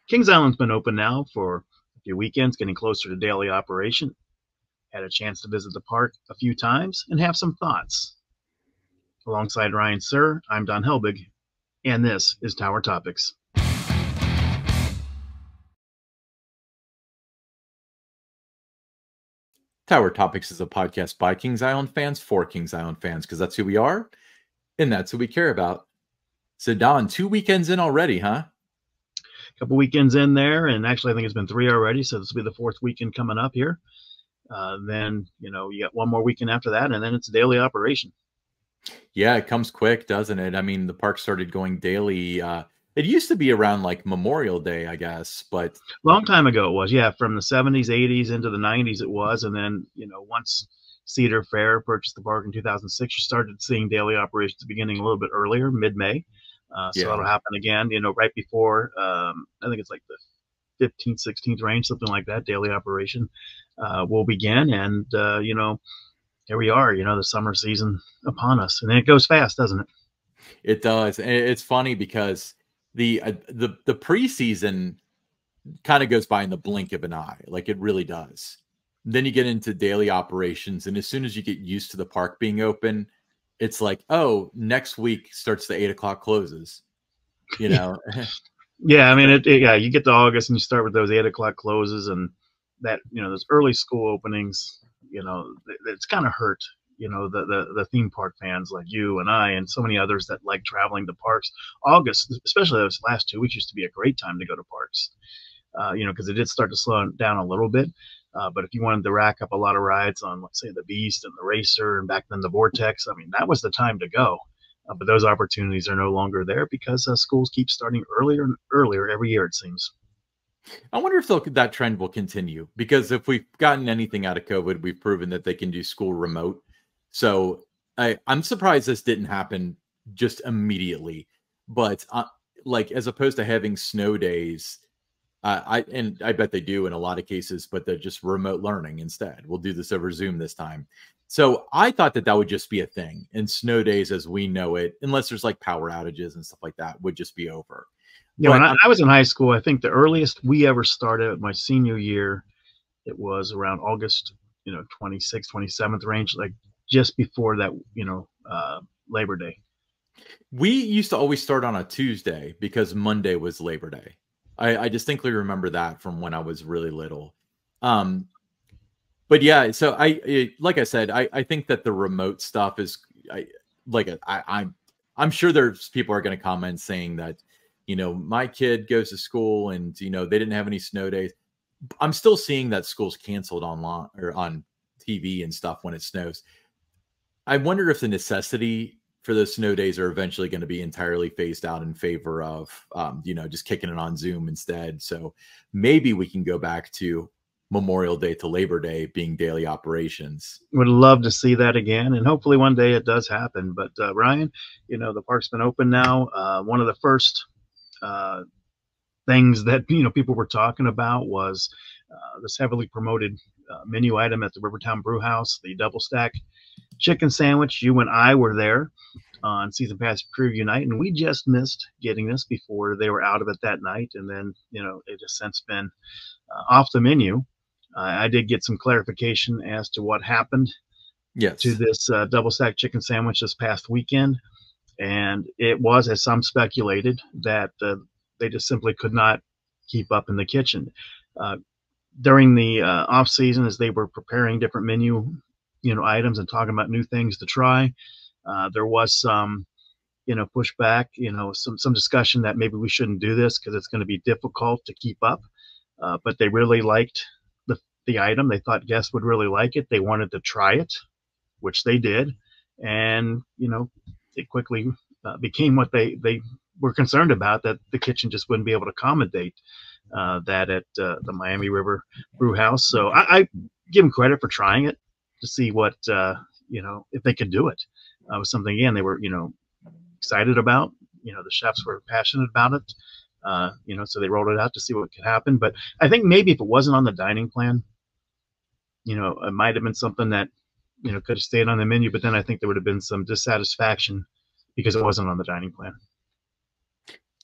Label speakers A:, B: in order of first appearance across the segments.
A: Kings Island's been open now for a few weekends, getting closer to daily operation. Had a chance to visit the park a few times and have some thoughts. Alongside Ryan Sir, I'm Don Helbig, and this is Tower Topics.
B: Tower Topics is a podcast by Kings Island fans for Kings Island fans, because that's who we are and that's who we care about. So, Don, 2 weekends in already, huh?
A: A couple weekends in there, and actually I think it's been 3 already, so this will be the 4th weekend coming up here. Then, you got one more weekend after that, and then it's daily operation.
B: Yeah, it comes quick, doesn't it? I mean, the park started going daily. It used to be around like Memorial Day, I guess, but
A: Long time ago it was, yeah, from the 70s, 80s into the 90s it was, and then, once Cedar Fair purchased the park in 2006, you started seeing daily operations beginning a little bit earlier, mid-May. So that'll
B: yeah,
A: happen again, right before, I think it's like the 15th, 16th range, something like that, daily operation will begin. And, here we are, the summer season upon us. And it goes fast, doesn't it?
B: it does. And it's funny because the preseason kind of goes by in the blink of an eye, like it really does. Then you get into daily operations, and as soon as you get used to the park being open, it's like, oh, next week starts the 8 o'clock closes. You know,
A: Yeah, I mean, yeah, you get to August and you start with those 8 o'clock closes and that, those early school openings, it's kind of hurt, the theme park fans like you and I and so many others that like traveling to parks. August, especially those last 2 weeks, used to be a great time to go to parks, because it did start to slow down a little bit. But if you wanted to rack up a lot of rides on, let's say, the Beast and the Racer and back then the Vortex, I mean, that was the time to go. But those opportunities are no longer there because schools keep starting earlier and earlier every year, it seems.
B: I wonder if that trend will continue, because if we've gotten anything out of COVID, we've proven that they can do school remote. So I'm surprised this didn't happen just immediately. But like, as opposed to having snow days, I bet they do in a lot of cases, but they're just remote learning instead. We'll do this over Zoom this time. So I thought that would just be a thing, and snow days as we know it, unless there's like power outages and stuff like that, would just be over.
A: When
B: But
A: I was in high school, I think the earliest we ever started my senior year, it was around August, 26th, 27th range, like just before that, Labor Day.
B: we used to always start on a Tuesday because Monday was Labor Day. I distinctly remember that from when I was really little. Um, but yeah, so like I said, I think that the remote stuff is I'm sure there's people are going to comment saying that, my kid goes to school and they didn't have any snow days. I'm still seeing that schools canceled online or on TV and stuff when it snows. I wonder if the necessity for those snow days are eventually going to be entirely phased out in favor of, just kicking it on Zoom instead. So maybe we can go back to Memorial Day to Labor Day being daily operations.
A: Would love to see that again, and hopefully one day it does happen. But Ryan, the park's been open now. One of the first uh, things that people were talking about was this heavily promoted menu item at the Rivertown Brew House, the double stack chicken sandwich. You and I were there on season pass preview night, and we just missed getting this before they were out of it that night. And then it has since been off the menu. I did get some clarification as to what happened to
B: Yes.
A: this double stack chicken sandwich this past weekend, and it was, as some speculated, that they just simply could not keep up in the kitchen uh, during the off season as they were preparing different menu items and talking about new things to try. There was some pushback, some discussion that maybe we shouldn't do this because it's going to be difficult to keep up. But they really liked the item. They thought guests would really like it. They wanted to try it, which they did, and it quickly became what they were concerned about, that the kitchen just wouldn't be able to accommodate that at the Miami River Brew House. So I give them credit for trying it to see what if they could do it. It was something, again, they were excited about. The chefs were passionate about it. So they rolled it out to see what could happen. But I think maybe if it wasn't on the dining plan, it might have been something that could have stayed on the menu. But then I think there would have been some dissatisfaction because it wasn't on the dining plan.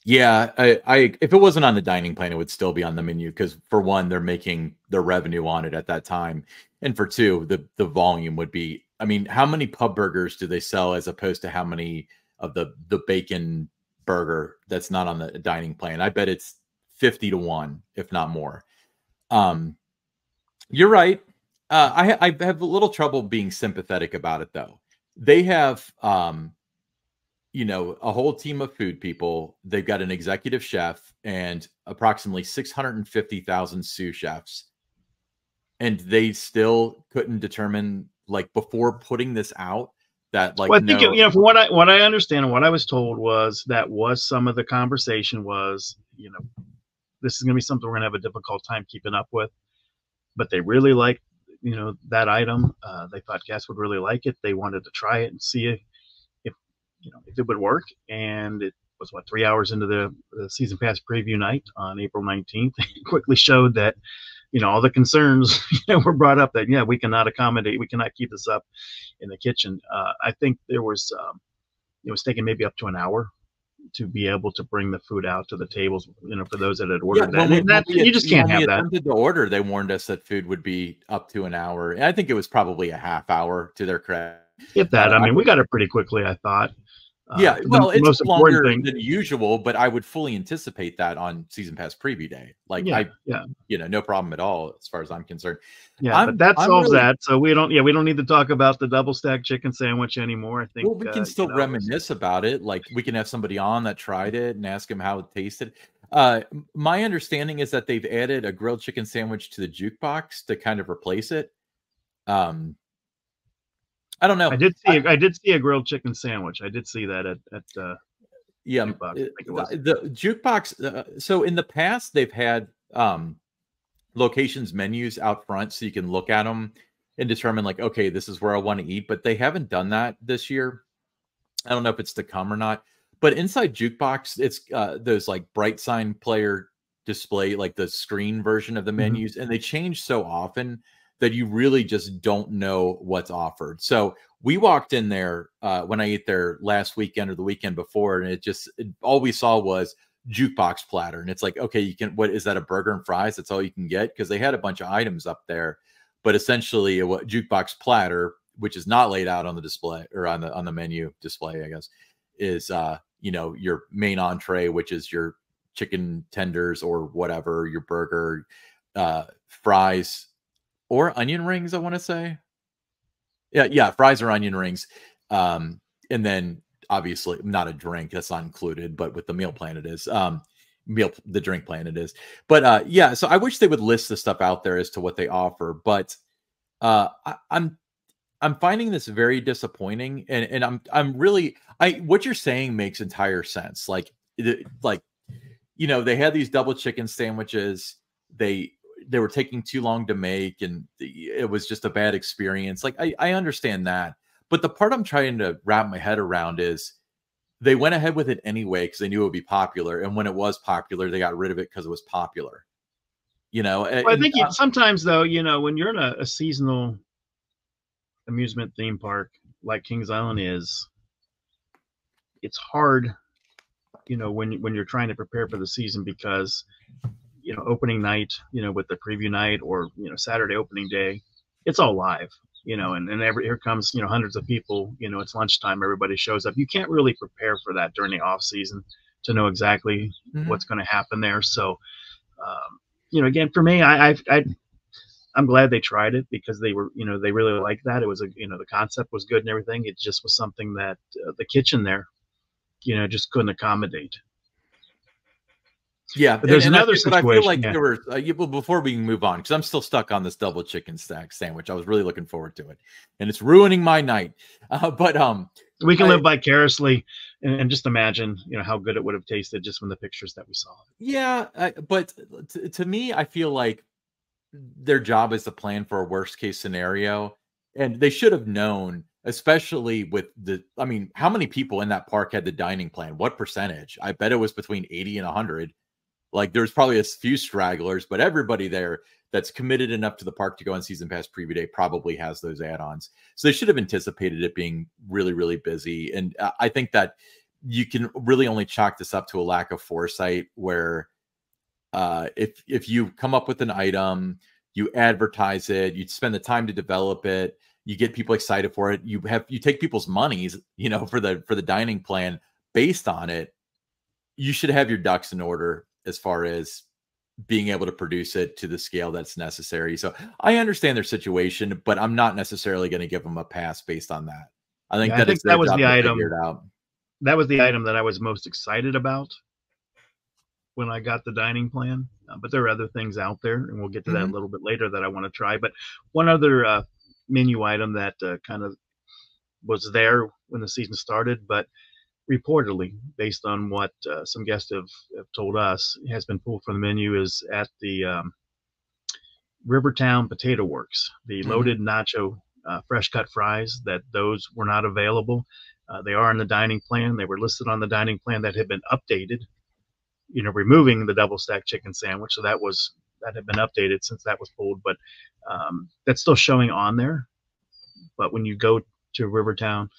B: Yeah, I if it wasn't on the dining plan, it would still be on the menu because for one, they're making their revenue on it at that time, and for two, the volume would be. I mean, how many pub burgers do they sell as opposed to how many of the bacon burger that's not on the dining plan? I bet it's 50 to 1, if not more. Um, you're right. I have a little trouble being sympathetic about it though. They have a whole team of food people. They've got an executive chef and approximately 650,000 sous chefs. And they still couldn't determine, like, before putting this out, that, like,
A: Well, I think
B: no.
A: from what I understand and what I was told was that was some of the conversation was, this is going to be something we're going to have a difficult time keeping up with. But they really liked, that item. They thought guests would really like it. They wanted to try it and see if it would work. And it was 3 hours into the season pass preview night on April 19th. It quickly showed that all the concerns were brought up that we cannot accommodate, we cannot keep this up in the kitchen. I think there was it was taking maybe up to an hour to be able to bring the food out to the tables, for those that had
B: Yeah,
A: ordered that. And you just can't
B: when we
A: have that.
B: attempted to order, they warned us that food would be up to an hour. And I think it was probably a half hour, to their credit.
A: If that, I mean, we got it pretty quickly, I thought.
B: Yeah, well,
A: the
B: it's
A: most
B: longer
A: important thing
B: than usual, but I would fully anticipate that on season pass preview day. Like,
A: yeah.
B: No problem at all as far as I'm concerned.
A: Yeah, but that solves that. So we don't need to talk about the double stack chicken sandwich anymore. I think.
B: Well, we can still reminisce about it. Like, we can have somebody on that tried it and ask them how it tasted. My understanding is that they've added a grilled chicken sandwich to the jukebox to kind of replace it. I don't know.
A: I did see a grilled chicken sandwich. I did see that at
B: jukebox, the jukebox. So in the past, they've had locations menus out front, so you can look at them and determine, like, okay, this is where I want to eat. But they haven't done that this year. I don't know if it's to come or not. But inside jukebox, it's those, like, bright sign player display, like the screen version of the menus, and they change so often that you really just don't know what's offered. So we walked in there when I ate there last weekend or the weekend before, and all we saw was jukebox platter. And it's like, okay, what is that, a burger and fries? That's all you can get? Because they had a bunch of items up there, but essentially a jukebox platter, which is not laid out on the display or on the menu display, I guess, is your main entree, which is your chicken tenders or whatever, your burger, fries, or onion rings, I want to say. Yeah, fries or onion rings. And then obviously not a drink, that's not included, but with the meal plan it is. The drink plan it is. But yeah, so I wish they would list the stuff out there as to what they offer. But I'm finding this very disappointing, and I'm really what you're saying makes entire sense. Like, they had these double chicken sandwiches. They were taking too long to make, and it was just a bad experience. Like, I understand that. But the part I'm trying to wrap my head around is they went ahead with it anyway because they knew it would be popular. And when it was popular, they got rid of it because it was popular. Well,
A: I think sometimes, though, when you're in a seasonal amusement theme park like Kings Island is, it's hard, when you're trying to prepare for the season, because opening night, with the preview night, or Saturday opening day, it's all live, and here comes hundreds of people, it's lunchtime, everybody shows up. You can't really prepare for that during the off season to know exactly what's going to happen there. So again, for me, I'm glad they tried it, because they really liked that. It was the concept was good and everything. It just was something that the kitchen there just couldn't accommodate.
B: Yeah,
A: but there's another situation.
B: I feel like there were before we move on, because I'm still stuck on this double chicken stack sandwich. I was really looking forward to it, and it's ruining my night. But
A: we can live vicariously and just imagine, how good it would have tasted just from the pictures that we saw.
B: Yeah, but to me, I feel like their job is to plan for a worst case scenario, and they should have known. Especially with how many people in that park had the dining plan? What percentage? I bet it was between 80 and 100. Like, there's probably a few stragglers, but everybody there that's committed enough to the park to go on season pass preview day probably has those add-ons. So they should have anticipated it being really, really busy. And I think that you can really only chalk this up to a lack of foresight, where if you come up with an item, you advertise it, you spend the time to develop it, you get people excited for it, you take people's monies, for the dining plan based on it, you should have your ducks in order as far as being able to produce it to the scale that's necessary. So I understand their situation, but I'm not necessarily going to give them a pass based on that. I think
A: Yeah, I
B: that
A: think
B: it's their job to figure it out.
A: that was the item that I was most excited about when I got the dining plan. But there are other things out there, and we'll get to that a little bit later that I want to try. But one other menu item that kind of was there when the season started, but reportedly, based on what some guests have told us, has been pulled from the menu, is at the Rivertown Potato Works, the loaded nacho fresh cut fries, that those were not available. They are in the dining plan. They were listed on the dining plan that had been updated, removing the double stack chicken sandwich. So that had been updated since that was pulled, but that's still showing on there. But when you go to Rivertown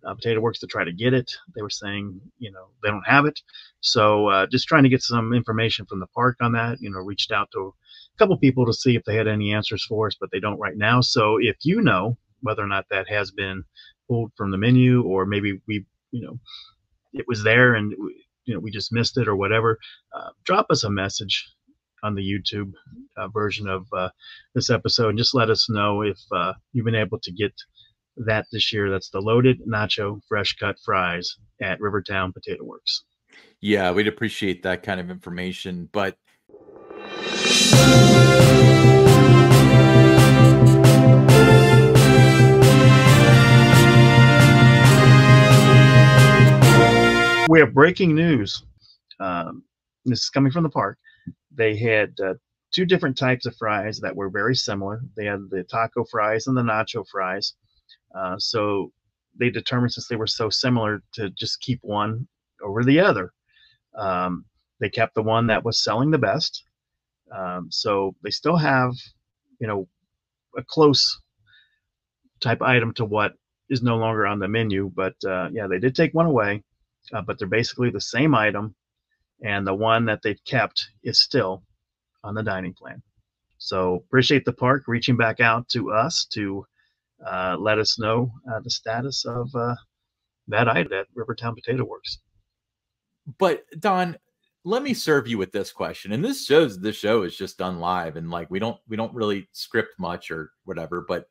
A: Potato Works to try to get it, they were saying, they don't have it. So just trying to get some information from the park on that, reached out to a couple people to see if they had any answers for us, but they don't right now. So if you know whether or not that has been pulled from the menu, or maybe it was there and we just missed it or whatever, drop us a message on the YouTube version of this episode, and just let us know if you've been able to get that this year. That's the loaded nacho fresh cut fries at Rivertown Potato Works.
B: Yeah, we'd appreciate that kind of information. But
A: we have breaking news. This is coming from the park. They had two different types of fries that were very similar. They had the taco fries and the nacho fries. So they determined, since they were so similar, to just keep one over the other. They kept the one that was selling the best. So they still have, a close type item to what is no longer on the menu. But yeah, they did take one away, but they're basically the same item. And the one that they've kept is still on the dining plan. So appreciate the park reaching back out to us to let us know the status of that item at Rivertown Potato Works.
B: But Don, let me serve you with this question. And this shows this show is just done live, and like we don't really script much or whatever. But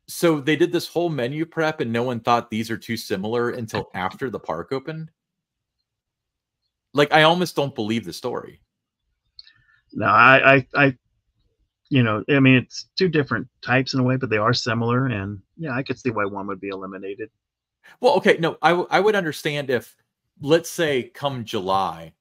B: so they did this whole menu prep, and no one thought these are too similar until after the park opened. Like, I almost don't believe the story.
A: No, I mean, it's two different types in a way, but they are similar. And yeah, I could see why one would be eliminated.
B: Well, okay, no, I would understand if, let's say, come July,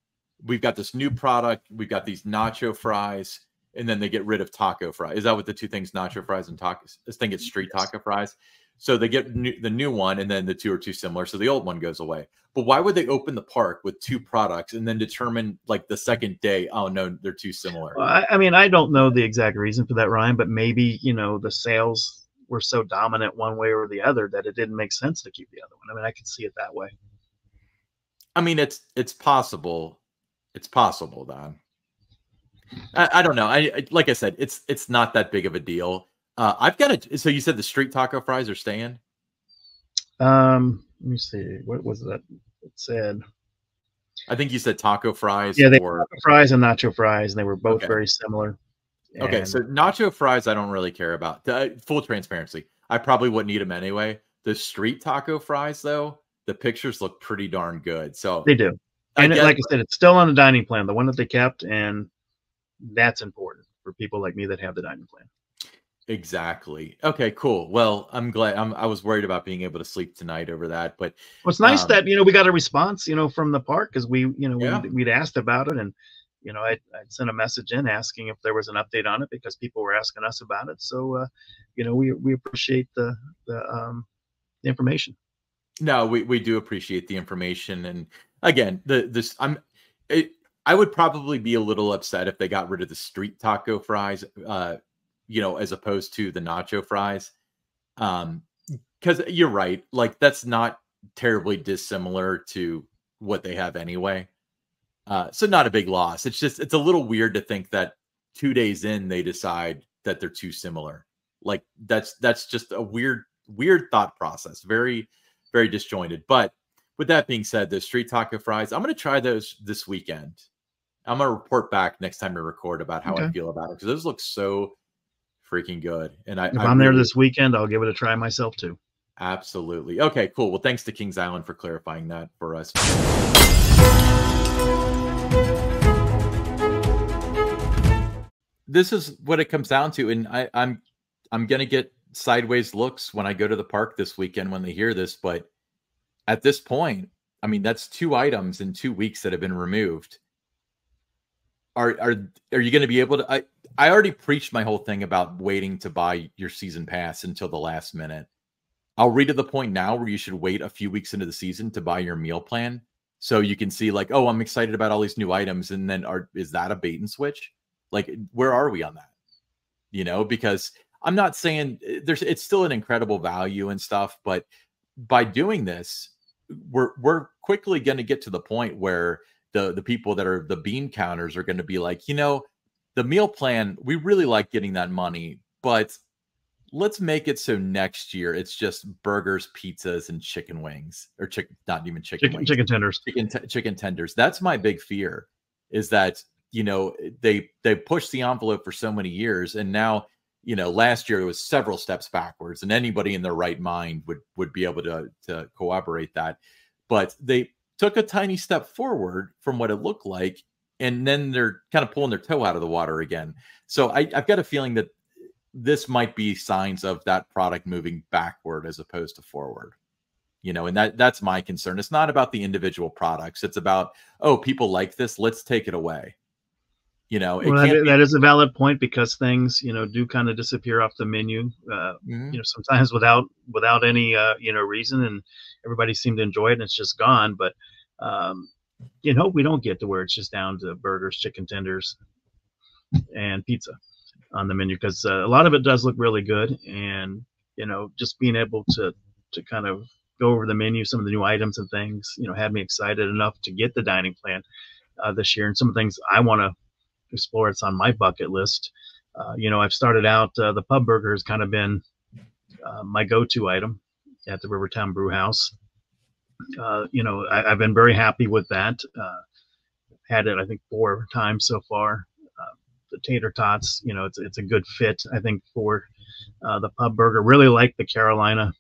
B: we've got this new product, we've got these nacho fries, and then they get rid of taco fries. Is that what the two things, nacho fries and tacos? This thing gets street taco fries. So they get the new one, and then the two are too similar, so the old one goes away. But why would they open the park with two products and then determine, like, the second day, oh no, they're too similar?
A: Well, I mean, I don't know the exact reason for that, Ryan, but maybe the sales were so dominant one way or the other that it didn't make sense to keep the other one. I mean, I could see it that way.
B: I mean, it's possible. It's possible, Don. I don't know. I like I said, it's not that big of a deal. I've got it. So you said the street taco fries are staying?
A: Let me see. What was that? It said.
B: I think you said taco fries.
A: Yeah, they were taco fries and nacho fries, and they were both very similar.
B: Okay, so nacho fries, I don't really care about. Full transparency, I probably wouldn't eat them anyway. The street taco fries, though, the pictures look pretty darn good. So
A: they do. And like I said, it's still on the dining plan, the one that they kept, and that's important for people like me that have the dining plan.
B: Exactly. Okay, cool. Well, I'm glad. I was worried about being able to sleep tonight over that, but
A: well, it's nice that we got a response, from the park, because we'd asked about it, and I sent a message in asking if there was an update on it because people were asking us about it. So we appreciate the information.
B: No, we do appreciate the information, and again, I would probably be a little upset if they got rid of the street taco fries. As opposed to the nacho fries. Because you're right. Like, that's not terribly dissimilar to what they have anyway. So not a big loss. It's just, it's a little weird to think that 2 days in they decide that they're too similar. Like that's just a weird thought process. Very, very disjointed. But with that being said, the street taco fries, I'm going to try those this weekend. I'm going to report back next time we record about how I
A: Okay.
B: feel about it, because those look so freaking good. And
A: If
B: I
A: I'm there
B: really,
A: this weekend, I'll give it a try myself too.
B: absolutely. Okay, cool. Well, thanks to Kings Island for clarifying that for us. This is what it comes down to. And I'm going to get sideways looks when I go to the park this weekend when they hear this. But at this point, I mean, that's 2 items in 2 weeks that have been removed. Are you going to be able to? I already preached my whole thing about waiting to buy your season pass until the last minute. I'll read to the point now where you should wait a few weeks into the season to buy your meal plan, so you can see like, oh, I'm excited about all these new items, and then is that a bait and switch? Like, where are we on that? You know, because I'm not saying it's still an incredible value and stuff, but by doing this, we're quickly going to get to the point where the people that are the bean counters are going to be like, you know, the meal plan, we really like getting that money, but let's make it so next year it's just burgers, pizzas, and chicken wings, or chicken, not even chicken wings,
A: Chicken tenders.
B: chicken tenders. That's my big fear, is that, you know, they pushed the envelope for so many years, and now, you know, last year it was several steps backwards, and anybody in their right mind would be able to corroborate that. But they took a tiny step forward from what it looked like, and then they're kind of pulling their toe out of the water again. So I've got a feeling that this might be signs of that product moving backward as opposed to forward. You know, and that's my concern. It's not about the individual products. It's about, oh, people like this, let's take it away. You know, it
A: Well,
B: can't be.
A: that is a valid point, because things, do kind of disappear off the menu,
B: Mhm.
A: sometimes without any, reason, and everybody seemed to enjoy it, and it's just gone. But, we don't get to where it's just down to burgers, chicken tenders, and pizza on the menu, because a lot of it does look really good. And, just being able to kind of go over the menu, some of the new items and things, had me excited enough to get the dining plan this year. And some of the things I want to explore, it's on my bucket list. I've started out, the pub burger has kind of been my go-to item at the Rivertown Brew House. I've been very happy with that. Had it, I think, 4 times so far. The tater tots, it's a good fit, I think, for the pub burger. Really like the Carolina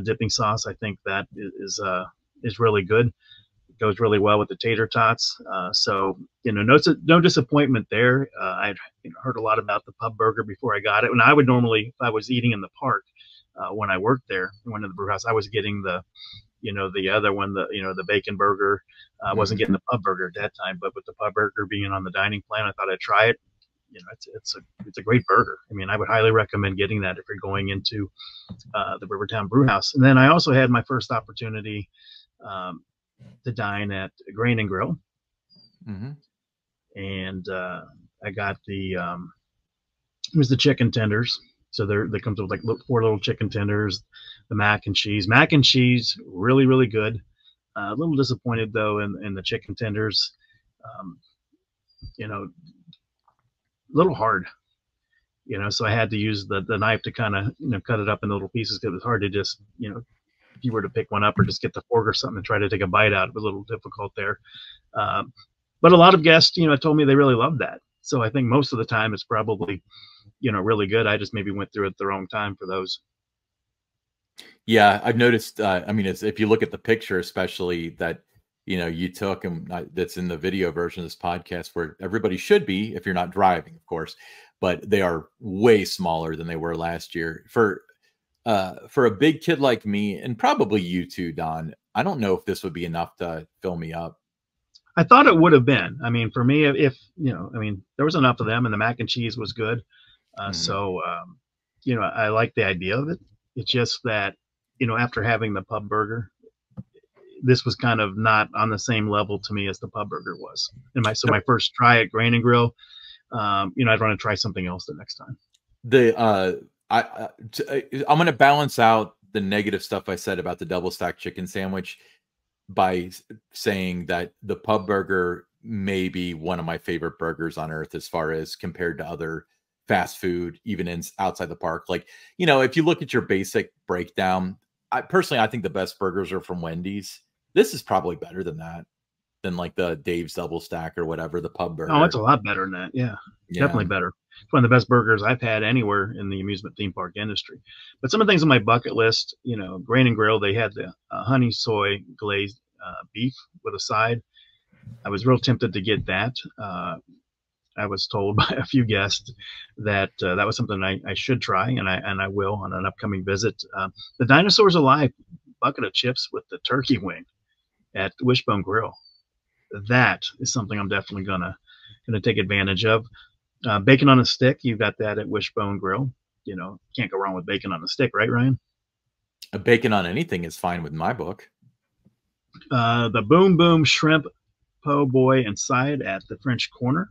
A: dipping sauce. I think that is really good. It goes really well with the tater tots. So no disappointment there. I'd heard a lot about the pub burger before I got it. And I would normally, if I was eating in the park when I worked there, went to the brew house, I was getting the other one, the bacon burger. I wasn't getting the pub burger at that time, but with the pub burger being on the dining plan, I thought I'd try it. It's a great burger. I mean, I would highly recommend getting that if you're going into the Rivertown Brew House. And then I also had my first opportunity to dine at Grain and Grill, and I got it was the chicken tenders. So they comes with like 4 little chicken tenders, the mac and cheese, really, really good. A little disappointed though in the chicken tenders. A little hard, so I had to use the knife to kind of, cut it up in little pieces, because it was hard to just, if you were to pick one up or just get the fork or something and try to take a bite out, it was a little difficult there. But a lot of guests, told me they really loved that. So I think most of the time it's probably, really good. I just maybe went through it at the wrong time for those.
B: Yeah, I've noticed. I mean, if you look at the picture, especially that you took, and that's in the video version of this podcast, where everybody should be if you're not driving, of course, but they are way smaller than they were last year. For a big kid like me, and probably you too, Don, I don't know if this would be enough to fill me up.
A: I thought it would have been. I mean, for me, if there was enough of them, and the mac and cheese was good. So, I like the idea of it. It's just that, after having the pub burger, this was kind of not on the same level to me as the pub burger was. And my first try at Grain and Grill, I'd want to try something else the next time.
B: I'm going to balance out the negative stuff I said about the double stack chicken sandwich by saying that the pub burger may be one of my favorite burgers on earth as far as compared to other fast food, even in outside the park. Like, you know, if you look at your basic breakdown, I think the best burgers are from Wendy's. This is probably better than that, than like the Dave's double stack or whatever, the pub
A: Oh, it's
B: burger.
A: a lot better than that. Yeah,
B: Yeah.
A: definitely better. It's one of the best burgers I've had anywhere in the amusement theme park industry. But some of the things on my bucket list, you know, Grain and Grill, they had the honey soy glazed beef with a side. I was real tempted to get that. I was told by a few guests that that was something I should try, and I will on an upcoming visit. The Dinosaurs Alive bucket of chips with the turkey wing at Wishbone Grill. That is something I'm definitely gonna take advantage of. Bacon on a stick, you got that at Wishbone Grill. You know, can't go wrong with bacon on a stick, right, Ryan?
B: A bacon on anything is fine with my book.
A: The Boom Boom Shrimp Po' Boy and side at the French Corner.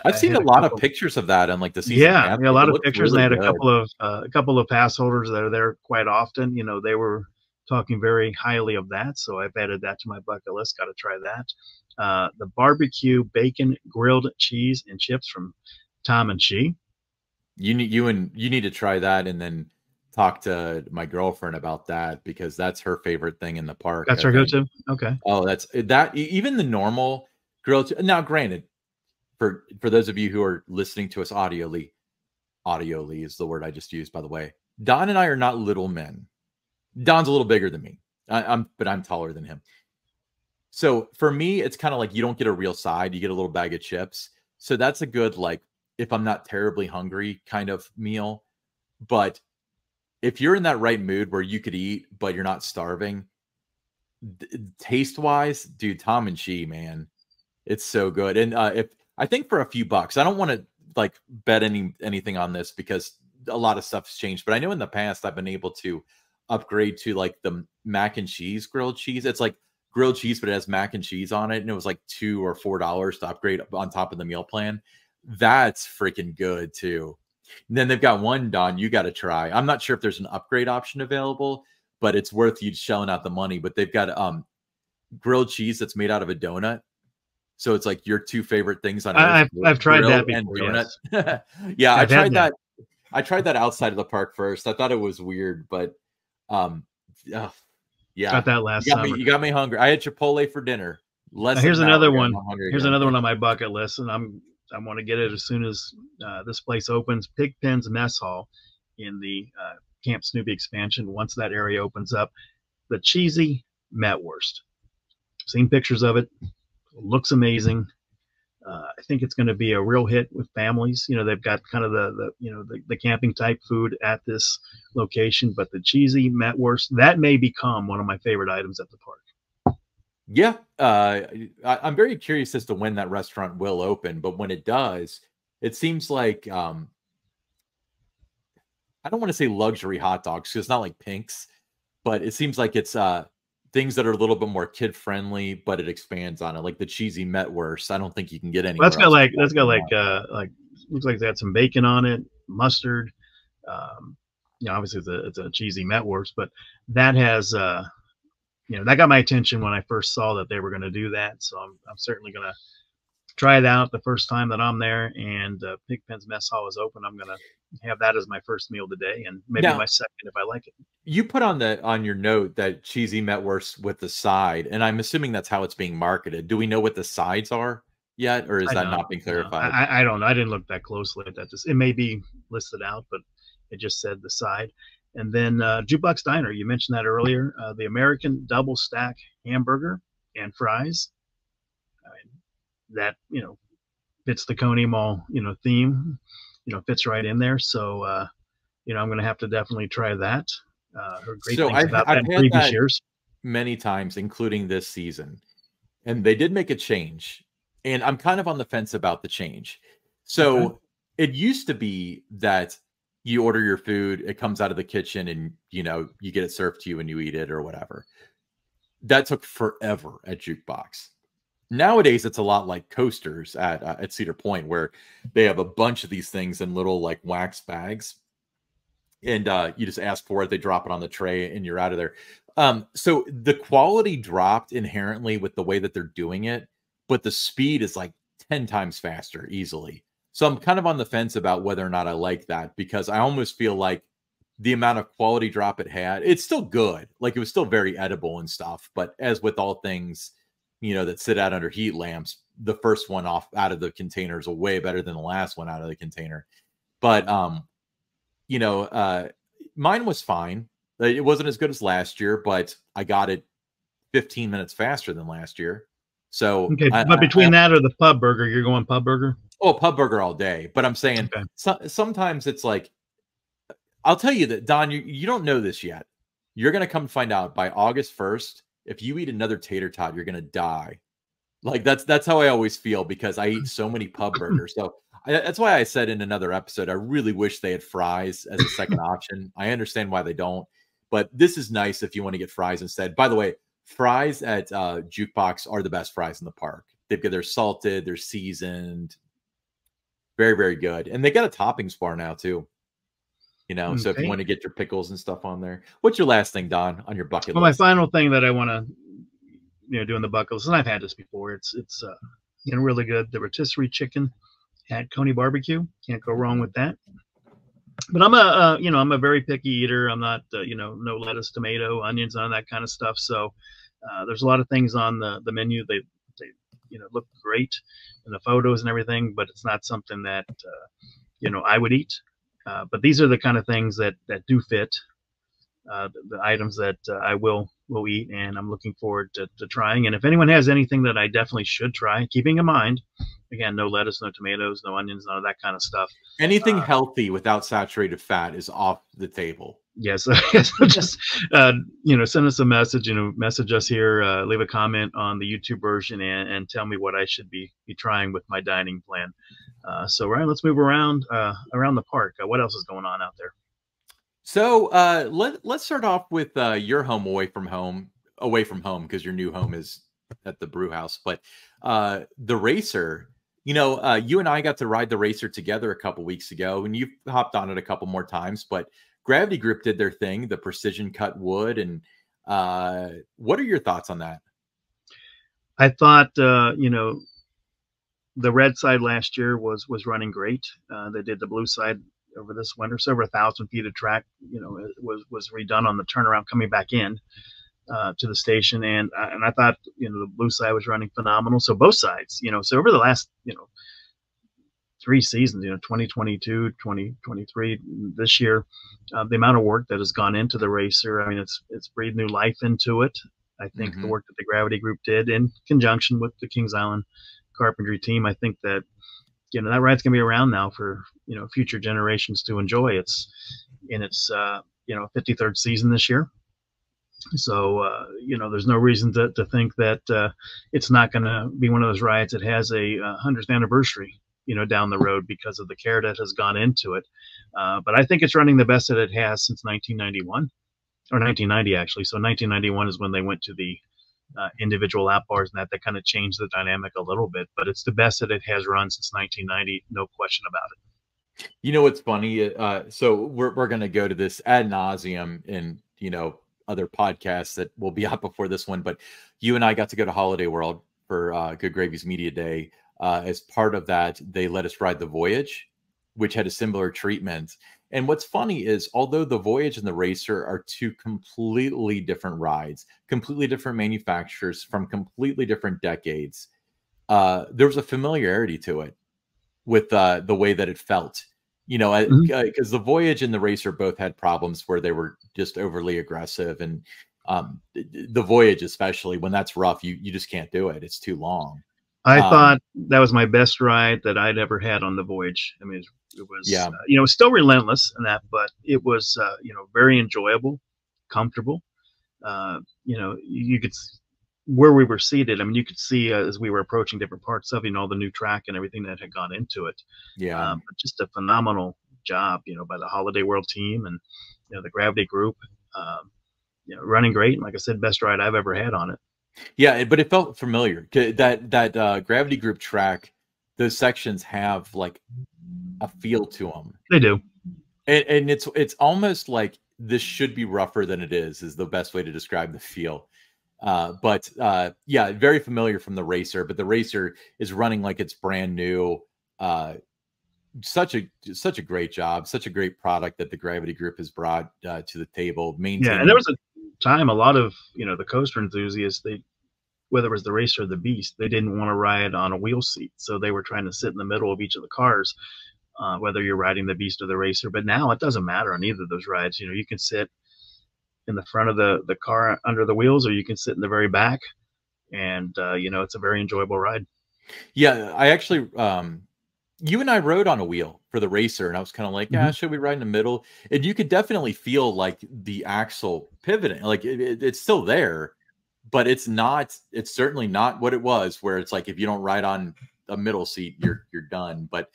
B: I've
A: I
B: seen
A: had
B: a
A: a
B: lot of
A: couple.
B: pictures of that on like the season
A: Yeah,
B: pass.
A: yeah, a
B: It
A: lot of
B: looks
A: pictures, and I
B: really
A: had
B: good.
A: a couple of pass holders that are there quite often. You know, they were talking very highly of that, so I've added that to my bucket list. Got to try that. The barbecue bacon grilled cheese and chips from Tom and She.
B: You need to try that and then talk to my girlfriend about that because that's her favorite thing in the park,
A: That's
B: I
A: our
B: think.
A: go-to. Okay.
B: Oh, that's that even the normal grilled. Now, granted, for those of you who are listening to us audioly is the word I just used, by the way. Don and I are not little men. Don's a little bigger than me. But I'm taller than him. So for me, it's kind of like you don't get a real side, you get a little bag of chips. So that's a good, like, if I'm not terribly hungry kind of meal. But if you're in that right mood where you could eat, but you're not starving, taste wise, dude, Tom and She, man, it's so good. And if I think for a few bucks, I don't want to like bet anything on this because a lot of stuff's changed. But I know in the past I've been able to upgrade to like the mac and cheese grilled cheese. It's like grilled cheese, but it has mac and cheese on it, and it was like $2 or $4 to upgrade on top of the meal plan. That's freaking good too. And then they've got one, Don, you got to try. I'm not sure if there's an upgrade option available, but it's worth you shelling out the money. But they've got grilled cheese that's made out of a donut. So it's like your two favorite things on earth,
A: I've tried
B: grill
A: that
B: and
A: before.
B: donut.
A: Yes,
B: Yeah, I
A: I've had
B: tried
A: that.
B: that. I tried that outside of the park first. I thought it was weird, but um uh, yeah,
A: Got that last summer.
B: you got me hungry. I had Chipotle for dinner.
A: Now
B: Less than
A: here's
B: an hour
A: another
B: ago, and
A: one.
B: I'm hungry
A: Here's
B: again.
A: another one on my bucket list, and I want to get it as soon as this place opens. Pigpen's Mess Hall in the Camp Snoopy expansion. Once that area opens up, the cheesy Metwurst. Seen pictures of it. Looks amazing. I think it's going to be a real hit with families. You know, they've got kind of the camping type food at this location, but the cheesy Metwurst, that may become one of my favorite items at the park.
B: Yeah, I'm very curious as to when that restaurant will open, but when it does, it seems like I don't want to say luxury hot dogs because it's not like Pink's, but it seems like it's things that are a little bit more kid friendly, but it expands on it, like the cheesy Metwurst. I don't think you can get
A: Well,
B: anywhere else.
A: that's got like looks like it's got some bacon on it, mustard. Um, you know, obviously it's a cheesy Metwurst, but that has you know, that got my attention when I first saw that they were going to do that. So I'm certainly going to try it out the first time that I'm there. And Pigpen's Mess Hall is open. I'm going to have that as my first meal today, and maybe
B: Now,
A: my second if I like it.
B: you put on your note that cheesy Metwurst with the side, and I'm assuming that's how it's being marketed. Do we know what the sides are yet, or is
A: I
B: that
A: don't.
B: not being
A: No,
B: clarified?
A: I don't know. I didn't look that closely at that. It may be listed out, but it just said the side. And then Jukebox Diner, you mentioned that earlier. The American double stack hamburger and fries. I mean, that fits the Coney Mall theme. Fits right in there. So I'm going to have to definitely try that. Heard great
B: So
A: things about that
B: I've
A: in
B: had
A: previous
B: that
A: years.
B: many times, including this season, and they did make a change, and I'm kind of on the fence about the change.
A: Okay.
B: So it used to be that you order your food, it comes out of the kitchen, and you get it served to you and you eat it or whatever. That took forever at Jukebox. Nowadays, it's a lot like Coasters at Cedar Point, where they have a bunch of these things in little like wax bags. and you just ask for it, they drop it on the tray, and you're out of there. So the quality dropped inherently with the way that they're doing it, but the speed is like 10 times faster easily. So I'm kind of on the fence about whether or not I like that, because I almost feel like the amount of quality drop it had, it's still good. Like, it was still very edible and stuff. But as with all things, that sit out under heat lamps, the first one off out of the container is way better than the last one out of the container. But, mine was fine. It wasn't as good as last year, but I got it 15 minutes faster than last year. So,
A: Okay, but between that or the pub burger, you're going pub burger?
B: Oh, pub burger all day. But I'm saying,
A: okay,
B: sometimes it's like, I'll tell you that, Don, you don't know this yet. You're going to come find out by August 1st. If you eat another tater tot, you're going to die. Like, that's how I always feel, because I eat so many pub burgers. So that's why I said in another episode, I really wish they had fries as a second option. I understand why they don't, but this is nice if you want to get fries instead. By the way, fries at Jukebox are the best fries in the park. They're salted, they're seasoned, very, very good. And they got a toppings bar now too. So if you want to get your pickles and stuff on there. What's your last thing, Don, on your bucket list?
A: My final thing that I want to do in the bucket list, and I've had this before, it's really good. The rotisserie chicken at Coney Barbecue. Can't go wrong with that. But I'm a very picky eater. I'm not no lettuce, tomato, onions, none of that kind of stuff. So there's a lot of things on the menu. They look great in the photos and everything, but it's not something that I would eat. But these are the kind of things that do fit, the items that I will eat, and I'm looking forward to trying. And if anyone has anything that I definitely should try, keeping in mind, again, no lettuce, no tomatoes, no onions, none of that kind of stuff.
B: Anything healthy without saturated fat is off the table.
A: Yes. So just, send us a message, message us here, leave a comment on the YouTube version, and tell me what I should be trying with my dining plan. So Ryan, let's move around the park. What else is going on out there?
B: So let's start off with your home away from home, because your new home is at the brew house. But the racer, you and I got to ride the racer together a couple weeks ago, and you've hopped on it a couple more times. But Gravity Group did their thing, the precision cut wood. And what are your thoughts on that?
A: I thought, the red side last year was running great. They did the blue side over this winter, so over 1,000 feet of track, it was redone on the turnaround coming back in to the station, and I thought the blue side was running phenomenal. So both sides, so over the last 3 seasons, 2022, 2023, this year, the amount of work that has gone into the racer, I mean, it's breathed new life into it. I think the work that the Gravity Group did in conjunction with the Kings Island carpentry team, I think that that ride's gonna be around now for future generations to enjoy. It's in its 53rd season this year, so there's no reason to think that it's not gonna be one of those rides that has a 100th anniversary down the road, because of the care that has gone into it. But I think it's running the best that it has since 1991 or 1990 actually. So 1991 is when they went to the individual lap bars, and that kind of changed the dynamic a little bit, but it's the best that it has run since 1990, no question about it.
B: What's funny? So we're going to go to this ad nauseum in other podcasts that will be out before this one, but you and I got to go to Holiday World for Good Gravy's Media Day. As part of that, they let us ride the Voyage, which had a similar treatment. And what's funny is, although the Voyage and the Racer are two completely different rides, completely different manufacturers from completely different decades, there was a familiarity to it with the way that it felt. Because the Voyage and the Racer both had problems where they were just overly aggressive, and the Voyage, especially when that's rough, you just can't do it. It's too long.
A: I thought that was my best ride that I'd ever had on the Voyage. I mean, it was, it was still relentless in that, but it was, very enjoyable, comfortable. You could, where we were seated, I mean, you could see as we were approaching different parts of, all the new track and everything that had gone into it.
B: Yeah.
A: But just a phenomenal job, by the Holiday World team and, the Gravity Group, running great. And like I said, best ride I've ever had on it.
B: Yeah, but it felt familiar. That Gravity Group track, those sections have like a feel to them.
A: They do.
B: And it's almost like this should be rougher than it is the best way to describe the feel. But yeah, very familiar from the racer, but the racer is running like it's brand new. Uh, such a great job, such a great product that the Gravity Group has brought to the table,
A: Yeah, and there
B: maintaining.
A: was a time a lot of the coaster enthusiasts, they whether it was the racer or the beast, they didn't want to ride on a wheel seat, so they were trying to sit in the middle of each of the cars, whether you're riding the beast or the racer. But now it doesn't matter on either of those rides. You can sit in the front of the car under the wheels, or you can sit in the very back, and it's a very enjoyable ride.
B: Yeah, I actually you and I rode on a wheel for the racer, and I was kind of like, yeah,
A: Hmm.
B: should we ride in the middle? And you could definitely feel like the axle pivoting, like it's still there, but it's certainly not what it was, where it's like if you don't ride on a middle seat, you're done. But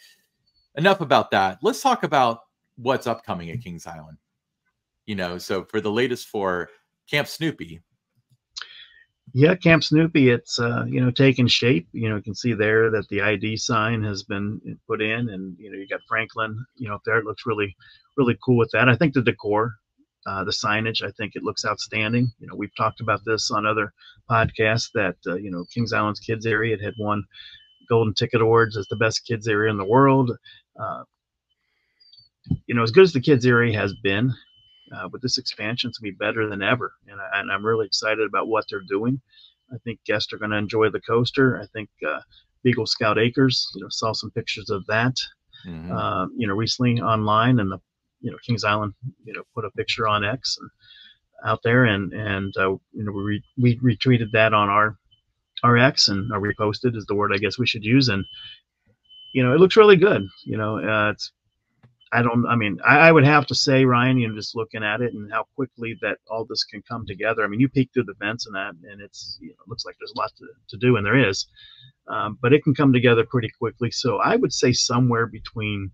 B: enough about that. Let's talk about what's upcoming at Kings Island. So for the latest for Camp Snoopy.
A: Yeah, Camp Snoopy, it's taking shape. You can see there that the ID sign has been put in, and you got Franklin, up there. It looks really, really cool with that. I think the decor, the signage, I think it looks outstanding. We've talked about this on other podcasts that Kings Island's kids area it had won Golden Ticket Awards as the best kids area in the world. Uh, as good as the kids area has been, with this expansion, it's going to be better than ever. And I'm really excited about what they're doing. I think guests are going to enjoy the coaster. I think Beagle Scout Acres, saw some pictures of that,
B: Mm-hmm.
A: recently online, and Kings Island, put a picture on X and out there, and we retweeted that on our X, and reposted is the word I guess we should use, and it looks really good. It's I mean, I would have to say, Ryan, just looking at it and how quickly that all this can come together. I mean, you peek through the fence and that, and it's, it looks like there's a lot to do, and there is, but it can come together pretty quickly. So I would say somewhere between,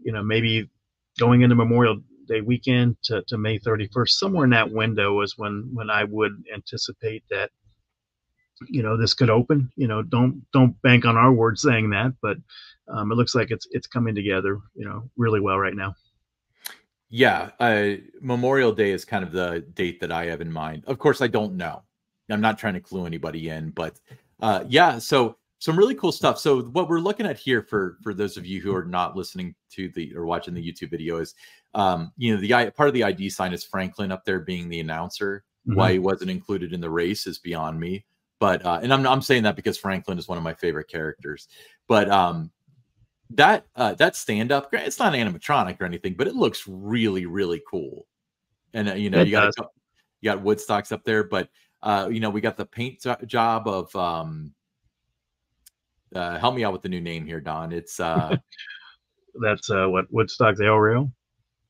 A: maybe going into Memorial Day weekend to May 31st, somewhere in that window is when I would anticipate that, this could open. Don't bank on our word saying that, but it looks like it's coming together, really well right now.
B: Yeah, Memorial Day is kind of the date that I have in mind. Of course, I don't know. I'm not trying to clue anybody in, but yeah, so some really cool stuff. So what we're looking at here for those of you who are not listening to the or watching the YouTube video is, the part of the ID sign is Franklin up there being the announcer. Why
A: Hmm.
B: he wasn't included in the race is beyond me. But and I'm saying that because Franklin is one of my favorite characters. But that stand up, it's not animatronic or anything, but it looks really really cool. And
A: It does.
B: you got Woodstocks up there, but we got the paint job of help me out with the new name here, Don. It's
A: That's what Woodstock's El Rail.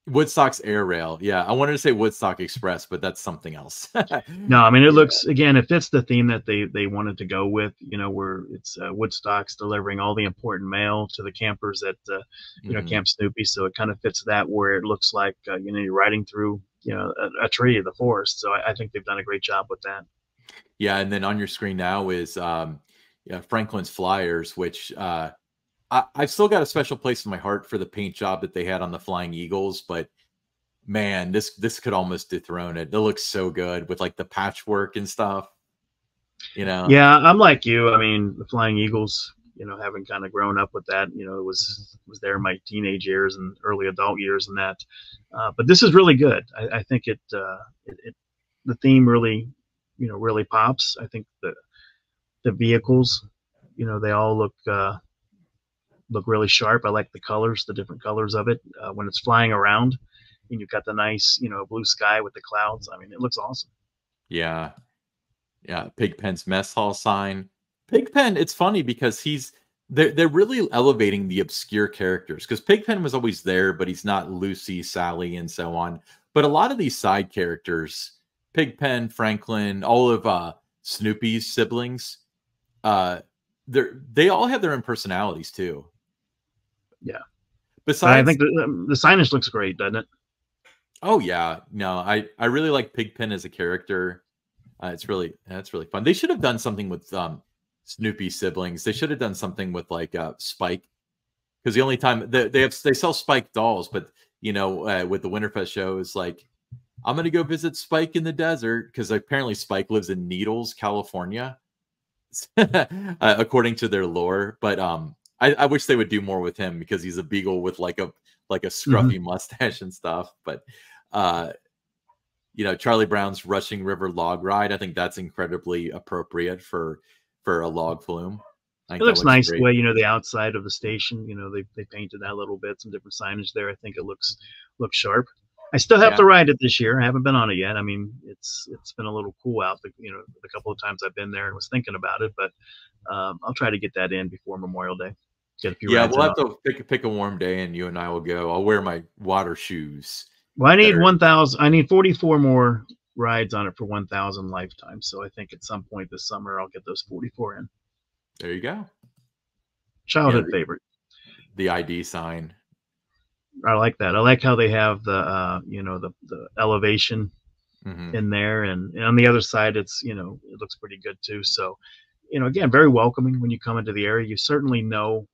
B: Woodstock's Air Rail. Yeah, I wanted to say Woodstock Express, but that's something else.
A: No, I mean it
B: Yeah.
A: looks again. It fits the theme that they wanted to go with. Where it's Woodstock's delivering all the important mail to the campers at
B: Mhm.
A: Camp Snoopy. So it kind of fits that where it looks like you're riding through a tree of the forest. So I think they've done a great job with that.
B: Yeah, and then on your screen now is yeah, Franklin's Flyers, which I've still got a special place in my heart for the paint job that they had on the Flying Eagles, but man, this could almost dethrone it. It looks so good with like the patchwork and stuff, you know.
A: Yeah, I'm like you. I mean, the Flying Eagles, having kind of grown up with that, it was there in my teenage years and early adult years and that. But this is really good. I think it the theme really, really pops. I think the vehicles, they all look really sharp. I like the colors, the different colors of it when it's flying around, and you've got the nice, blue sky with the clouds. I mean, it looks awesome.
B: Yeah. Yeah, Pigpen's mess hall sign. Pigpen, it's funny because they're really elevating the obscure characters because Pigpen was always there, but he's not Lucy, Sally, and so on. But a lot of these side characters, Pigpen, Franklin, all of Snoopy's siblings, uh, they all have their own personalities too.
A: Yeah, but I
B: Besides,
A: think the signage looks great, doesn't it?
B: oh yeah, no, I really like Pigpen as a character. That's really fun. They should have done something with Snoopy siblings. They should have done something with like Spike because the only time they sell Spike dolls, but with the Winterfest show is like, I'm going to go visit Spike in the desert because apparently Spike lives in Needles, California, according to their lore. But I wish they would do more with him because he's a beagle with like a
A: Hmm.
B: scruffy mustache and stuff. But uh, Charlie Brown's Rushing River log ride, I think that's incredibly appropriate for a log flume. I
A: It
B: think that
A: looks
B: looks
A: nice the
B: great.
A: way, the outside of the station. They painted that a little bit, some different signage there. I think it looks sharp. I still have
B: Yeah.
A: to ride it this year. I haven't been on it yet. I mean, it's been a little cool out. The couple of times I've been there and was thinking about it, but I'll try to get that in before Memorial Day. Get a few
B: Yeah,
A: rides
B: we'll
A: in
B: have
A: on it.
B: to pick a warm day and you and I will go. I'll wear my water shoes
A: Well, I
B: that
A: need
B: are
A: 1,000. I need 44 more rides on it for 1,000 lifetime. So I think at some point this summer I'll get those 44 in.
B: there you go. Yeah,
A: Childhood favorite.
B: the ID sign.
A: I like that. I like how they have the elevation
B: Hmm.
A: in there, and on the other side it looks pretty good too. So again, very welcoming when you come into the area. You certainly know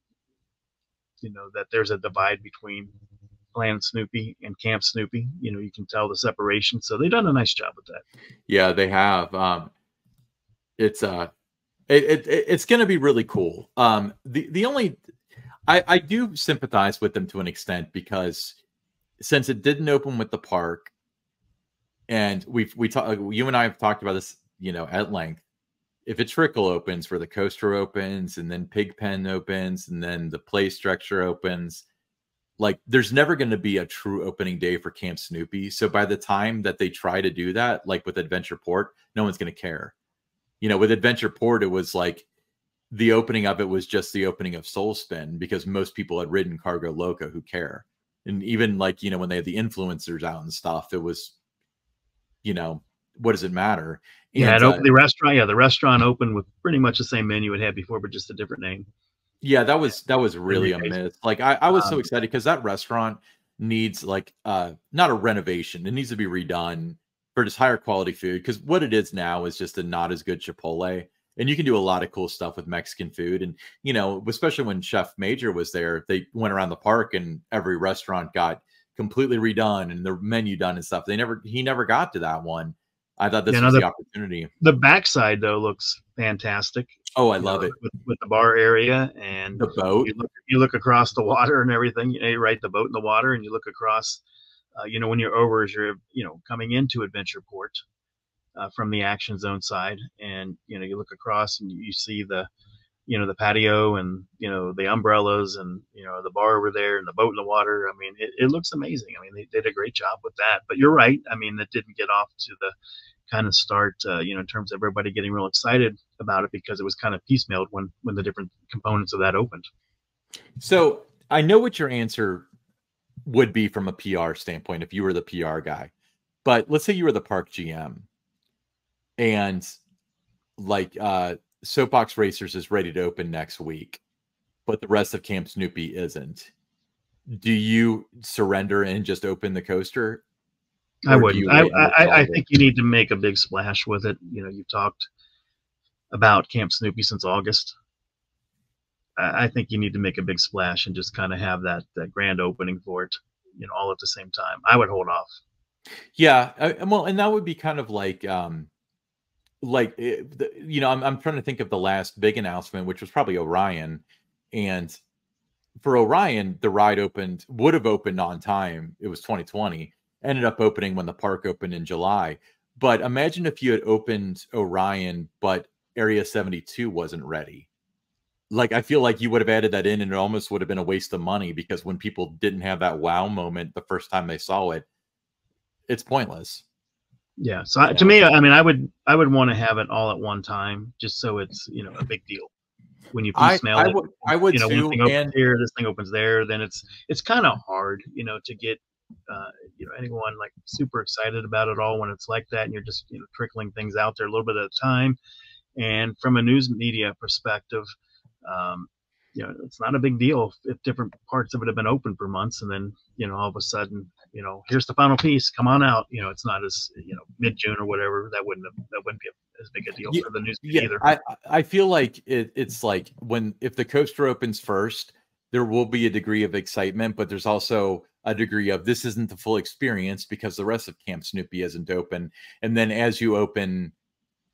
A: that there's a divide between Planet Snoopy and Camp Snoopy. You can tell the separation. So they've done a nice job with that.
B: Yeah, they have. It's it's going to be really cool. The only I do sympathize with them to an extent because since it didn't open with the park, and we talk, you and I have talked about this, at length. If a trickle opens, where the coaster opens, and then Pigpen opens, and then the play structure opens, like there's never going to be a true opening day for Camp Snoopy. So by the time that they try to do that, like with Adventure Port, no one's going to care. With Adventure Port, it was like the opening of it was just the opening of Soul Spin because most people had ridden Cargo Loco who care. And even like, when they had the influencers out and stuff, it was, what does it matter?
A: Yeah,
B: And
A: and open the restaurant. Yeah, the restaurant opened with pretty much the same menu it had before, but just a different name.
B: yeah, that was
A: They
B: really a
A: rebased
B: miss.
A: it.
B: Like I was so
A: Um,
B: excited because that restaurant needs like not a renovation. It needs to be redone for just higher quality food. Because what it is now is just a not as good Chipotle. And you can do a lot of cool stuff with Mexican food. And especially when Chef Major was there, they went around the park and every restaurant got completely redone and the menu done and stuff. He never got to that one. I thought
A: yeah,
B: this
A: no,
B: was
A: the
B: the opportunity.
A: the backside though looks fantastic.
B: Oh, I love it.
A: With the bar area, and
B: The boat.
A: you look across the water and everything. You ride the boat in the water, and you look across. When you're over as you're coming into Adventure Port from the Action Zone side, and you look across and you see the patio and the umbrellas and the bar over there and the boat in the water. I mean, it looks amazing. I mean, they did a great job with that. But you're right. I mean, that didn't get off to the kind of start, in terms of everybody getting real excited about it because it was kind of piecemealed when the different components of that opened.
B: So I know what your answer would be from a PR standpoint if you were the PR guy. But let's say you were the park GM and like Soapbox Racers is ready to open next week, but the rest of Camp Snoopy isn't. Do you surrender and just open the coaster?
A: I
B: Or do
A: wouldn't.
B: you
A: I,
B: wait and look at
A: I
B: all
A: I
B: of it?
A: think you need to make a big splash with it. You've talked about Camp Snoopy since August. I think you need to make a big splash and just kind of have that grand opening for it, all at the same time. I would hold off.
B: Yeah. Well, and that would be kind of I'm trying to think of the last big announcement, which was probably Orion. And for Orion, the ride would have opened on time. It was 2020, ended up opening when the park opened in July. But imagine if you had opened Orion, but Area 72 wasn't ready. Like, I feel like you would have added that in and it almost would have been a waste of money because when people didn't have that wow moment the first time they saw it, it's pointless.
A: Yeah. So
B: You
A: to
B: know?
A: me, I mean, I would want to have it all at one time, just so it's a big deal. When you piecemeal it,
B: I would
A: one
B: too.
A: thing opens
B: And
A: here, this thing opens there, then it's kind of hard, to get anyone like super excited about it all when it's like that, and you're just trickling things out there a little bit at a time. And from a news media perspective, um, it's not a big deal if different parts of it have been open for months, and then all of a sudden, here's the final piece, come on out. It's not as mid June or whatever. That wouldn't be as big a deal
B: yeah,
A: for the news
B: yeah,
A: media either.
B: I feel like it's like if the coaster opens first, there will be a degree of excitement, but there's also a degree of this isn't the full experience because the rest of Camp Snoopy isn't open. And then as you open,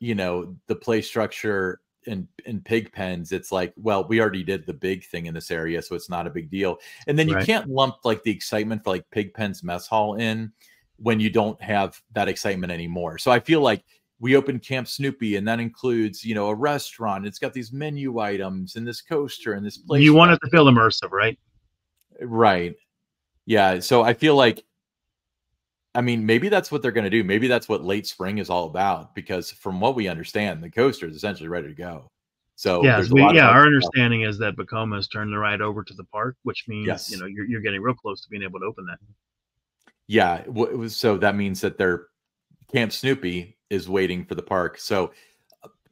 B: the play structure and pig pens, it's like, well, we already did the big thing in this area, so it's not a big deal. And then you
A: Right.
B: can't lump like the excitement for like pig pens mess hall in when you don't have that excitement anymore. So I feel like we opened Camp Snoopy, and that includes, a restaurant. It's got these menu items and this coaster and this place.
A: You want it to feel immersive, right?
B: Right. Yeah. So I feel like, maybe that's what they're going to do. Maybe that's what late spring is all about, because from what we understand, the coaster is essentially ready to go. So
A: Yes,
B: there's a lot of
A: our
B: stuff.
A: understanding is that Vekoma has turned the ride over to the park, which means,
B: Yes.
A: you're getting real close to being able to open that.
B: Yeah. So that means that their Camp Snoopy is waiting for the park. So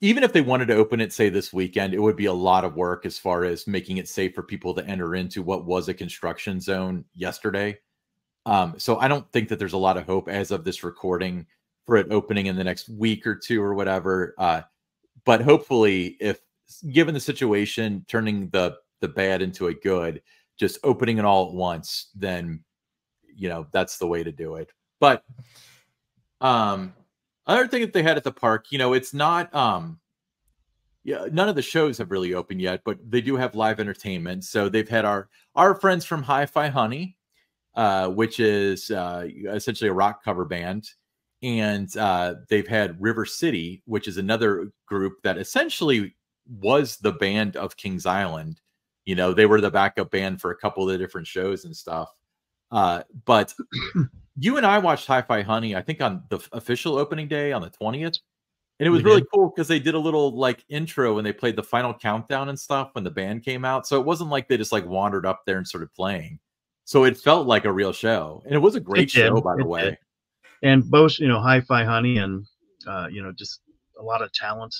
B: even if they wanted to open it, say this weekend, it would be a lot of work as far as making it safe for people to enter into what was a construction zone yesterday. So I don't think that there's a lot of hope as of this recording for it opening in the next week or two or whatever. But hopefully, if given the situation, turning the bad into a good, just opening it all at once, then that's the way to do it. But other thing that they had at the park, it's not yeah, none of the shows have really opened yet, but they do have live entertainment. So they've had our friends from Hi-Fi Honey, which is essentially a rock cover band. And they've had River City, which is another group that essentially was the band of Kings Island. They were the backup band for a couple of the different shows and stuff. But you and I watched Hi-Fi Honey, I think on the official opening day on the 20th. And it was really cool because they did a little like intro and they played the final countdown and stuff when the band came out. So it wasn't like they just like wandered up there and started playing. So it felt like a real show. And it was a great show, by the way.
A: And both, Hi-Fi Honey and, just a lot of talent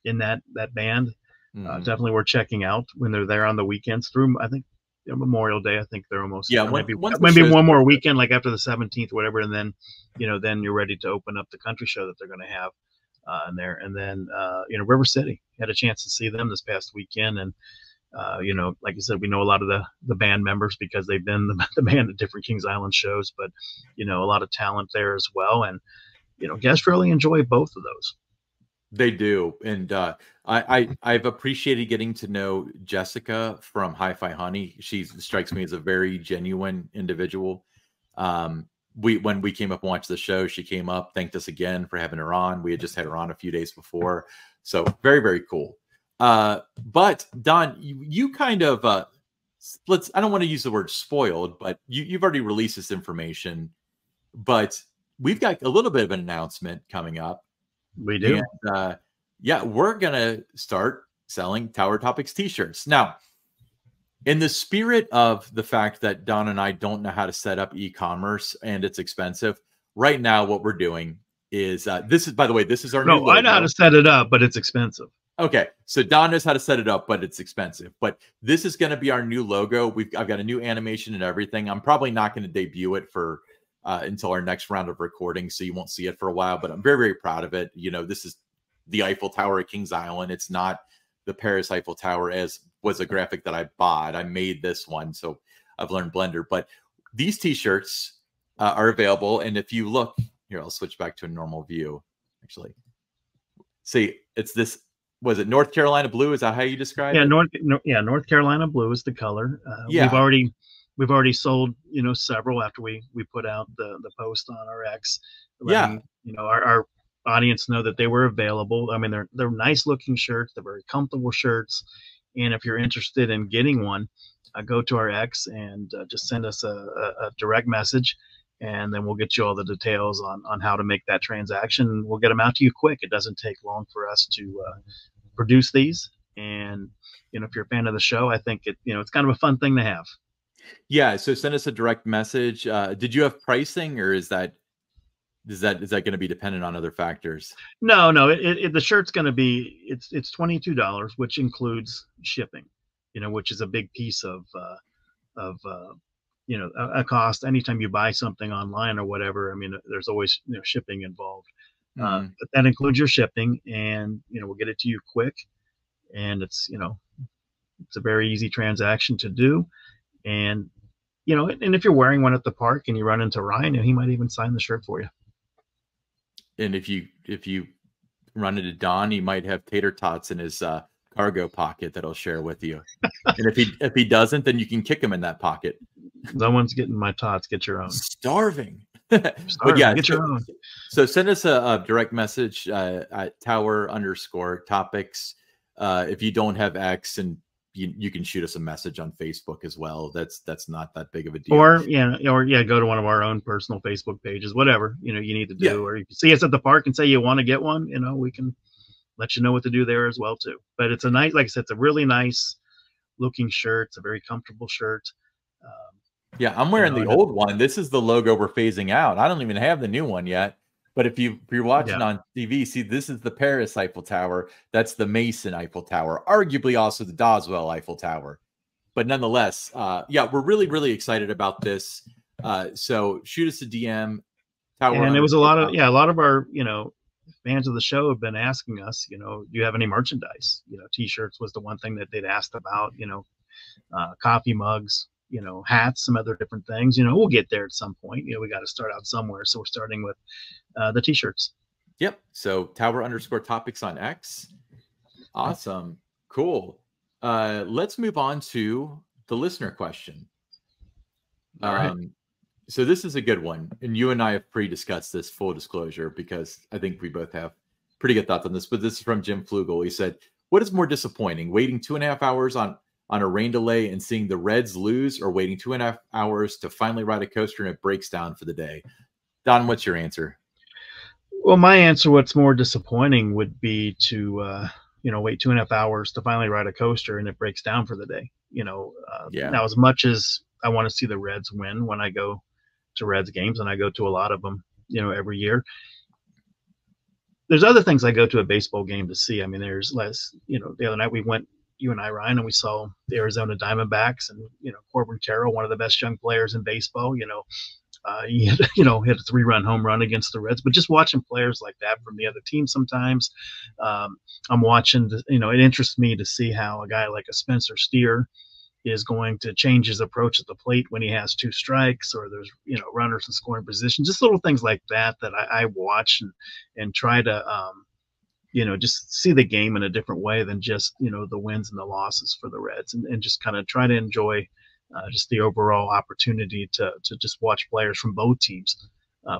A: in that band. Definitely worth checking out when they're there on the weekends through, I think, Memorial Day. I think they're almost, maybe one more weekend, like after the 17th, or whatever. And then, then you're ready to open up the country show that they're going to have in there. And then, River City, had a chance to see them this past weekend. And, like you said, we know a lot of the band members because they've been the band at different Kings Island shows, but, a lot of talent there as well. And, guests really enjoy both of those.
B: They do. And I've appreciated getting to know Jessica from Hi-Fi Honey. She strikes me as a very genuine individual. When we came up and watched the show, she came up, thanked us again for having her on. We had just had her on a few days before. So very, very cool. But Don, you kind of I don't want to use the word spoiled, but you've already released this information, but we've got a little bit of an announcement coming up.
A: We do.
B: And, yeah, we're going to start selling Tower Topics t-shirts. Now, in the spirit of the fact that Don and I don't know how to set up e-commerce and it's expensive, right now what we're doing is, by the way, this is our new logo.
A: I know how to set it up, but it's expensive.
B: Okay, so Don knows how to set it up, but it's expensive. But this is going to be our new logo. I've got a new animation and everything. I'm probably not going to debut it for until our next round of recording, so you won't see it for a while. But I'm very, very proud of it. This is the Eiffel Tower at Kings Island. It's not the Paris Eiffel Tower, as was a graphic that I bought. I made this one, so I've learned Blender. But these T-shirts are available, and if you look here, I'll switch back to a normal view. Actually, see, it's this. Was it North Carolina blue? Is that how you describe it?
A: North Carolina blue is the color.
B: Yeah,
A: we've already sold several after we put out the post on our X. Our audience know that they were available. I mean, they're nice looking shirts. They're very comfortable shirts. And if you're interested in getting one, go to our X and just send us a direct message, and then we'll get you all the details on how to make that transaction. We'll get them out to you quick. It doesn't take long for us to produce these. And if you're a fan of the show, I think it's kind of a fun thing to have.
B: Yeah. So send us a direct message. Did you have pricing, or is that going to be dependent on other factors?
A: No. The shirt's going to be it's $22, which includes shipping. Which is a big piece of a cost. Anytime you buy something online or whatever, I mean, there's always shipping involved. But that includes your shipping, and we'll get it to you quick, and it's a very easy transaction to do. And you know, and if you're wearing one at the park and you run into Ryan, he might even sign the shirt for you.
B: And if you run into Don, he might have tater tots in his cargo pocket that he'll share with you. And if he doesn't, then you can kick him in that pocket.
A: No one's getting my tots. Get your own.
B: Starving.
A: But
B: yeah,
A: get your own.
B: So send us a direct message at tower_topics. If you don't have X, and you can shoot us a message on Facebook as well. That's not that big of a deal.
A: Or go to one of our own personal Facebook pages, whatever you need to do. Yeah. Or you can see us at the park and say you want to get one. We can let you know what to do there as well too. But it's a nice, like I said, it's a really nice looking shirt. It's a very comfortable shirt.
B: Yeah, I'm wearing the old one. This is the logo we're phasing out. I don't even have the new one yet. But if you're watching on TV, see, this is the Paris Eiffel Tower. That's the Mason Eiffel Tower, arguably also the Doswell Eiffel Tower. But nonetheless, yeah, we're really, really excited about this. So shoot us a DM.
A: And it was a lot of our, fans of the show have been asking us, do you have any merchandise? T-shirts was the one thing that they'd asked about, coffee mugs, hats, some other different things. We'll get there at some point. We got to start out somewhere. So we're starting with the T-shirts.
B: Yep. So tower_topics on X. Awesome. Cool. Let's move on to the listener question.
A: All right.
B: So this is a good one. And you and I have pre-discussed this, full disclosure, because I think we both have pretty good thoughts on this. But this is from Jim Flugel. He said, what is more disappointing, waiting 2.5 hours on a rain delay and seeing the Reds lose, or waiting 2.5 hours to finally ride a coaster and it breaks down for the day? Don, what's your answer?
A: Well, my answer, what's more disappointing would be to, wait 2.5 hours to finally ride a coaster and it breaks down for the day. Now, as much as I want to see the Reds win when I go to Reds games, and I go to a lot of them, every year, there's other things I go to a baseball game to see. I mean, there's less, the other night we went, you and I, Ryan, and we saw the Arizona Diamondbacks, and, Corbin Carroll, one of the best young players in baseball, he hit a 3-run home run against the Reds. But just watching players like that from the other team sometimes, I'm watching, it interests me to see how a guy like a Spencer Steer is going to change his approach at the plate when he has 2 strikes, or there's, runners in scoring position, just little things like that I watch and try to, just see the game in a different way than just, the wins and the losses for the Reds, and just kind of try to enjoy just the overall opportunity to just watch players from both teams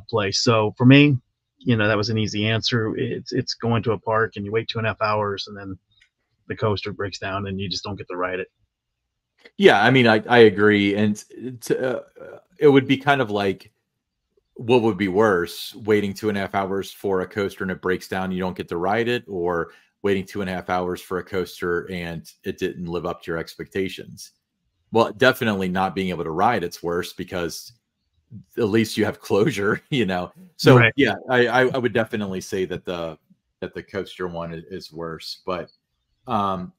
A: play. So for me, that was an easy answer. It's going to a park and you wait 2.5 hours and then the coaster breaks down and you just don't get to ride it.
B: Yeah, I mean, I agree. And it would be kind of like, what would be worse, waiting 2.5 hours for a coaster and it breaks down, you don't get to ride it, or waiting 2.5 hours for a coaster and it didn't live up to your expectations? Well, definitely not being able to ride it's worse, because at least you have closure, So right. Yeah, I would definitely say that the coaster one is worse. But